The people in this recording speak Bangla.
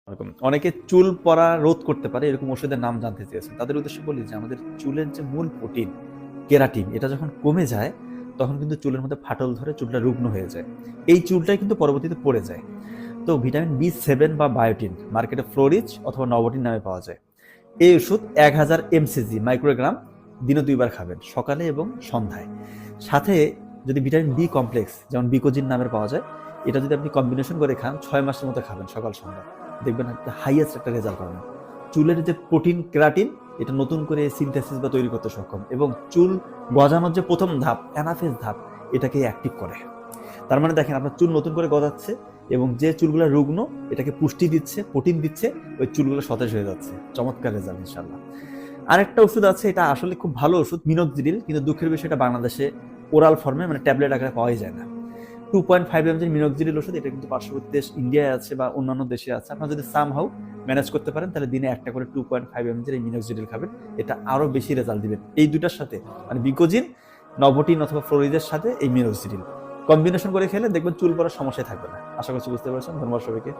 এরকম অনেকে চুল পড়া রোধ করতে পারে এরকম ওষুধের নাম জানতে চেয়েছেন। তাদের উদ্দেশ্যে বলি যে আমাদের চুলের যে মূল প্রোটিন কেরাটিন এটা যখন কমে যায় তখন কিন্তু চুলের মধ্যে ফাটল ধরে চুলটা রুগ্ন হয়ে যায়। এই চুলটাই কিন্তু পরবর্তীতে পড়ে যায়। তো ভিটামিন বি7 বা বায়োটিন মার্কেটে ফ্লোরিজ অথবা নবটিন নামে পাওয়া যায়। এই ওষুধ 1000 mcg মাইক্রোগ্রাম দিনে 2 বার খাবেন, সকালে এবং সন্ধ্যায়। সাথে যদি ভিটামিন বি কমপ্লেক্স যেমন বিকোজিন নামের পাওয়া যায়, এটা যদি আপনি কম্বিনেশন করে খান 6 মাসের মতো খাবেন সকাল সন্ধ্যা, দেখবেন একটা হাইয়েস্ট একটা রেজাল্ট পাবেন। চুলের যে প্রোটিন কেরাটিন এটা নতুন করে সিনথেসিস বা তৈরি করতে সক্ষম এবং চুল গজানোর যে প্রথম ধাপ অ্যানাফেজ ধাপ এটাকে অ্যাক্টিভ করে। তার মানে দেখেন আপনার চুল নতুন করে গজাচ্ছে এবং যে চুলগুলো রুগ্ন এটাকে পুষ্টি দিচ্ছে, প্রোটিন দিচ্ছে, ওই চুলগুলো সতেজ হয়ে যাচ্ছে। চমৎকার রেজাল্ট ইনশাল্লাহ। আরেকটা ওষুধ আছে, এটা আসলে খুব ভালো ওষুধ, মিনোক্সিডিল, কিন্তু দুঃখের বিষয় এটা বাংলাদেশে ওরাল ফর্মে মানে ট্যাবলেট আকারে পাওয়াই যায় না। 2.5 mg মিনোক্সিডিল ওষুধ, এটা কিন্তু পার্শ্ববর্তী দেশ ইন্ডিয়ায় আছে বা অন্যান্য দেশে আছে। আপনারা যদি সামহাউ ম্যানেজ করতে পারেন তাহলে দিনে একটা করে 2.5 mg এই মিনোক্সিডিল খাবেন, এটা আরো বেশি রেজাল্ট দিবেন। এই দুটার সাথে মানে বিকোজিন, নভোটিন অথবা ফ্লোরিজের সাথে এই মিনোক্সিডিল কম্বিনেশন করে খেলে দেখবেন চুল পড়ার সমস্যায় থাকবে না। আশা করছি বুঝতে পারছেন। ধন্যবাদ সবাইকে।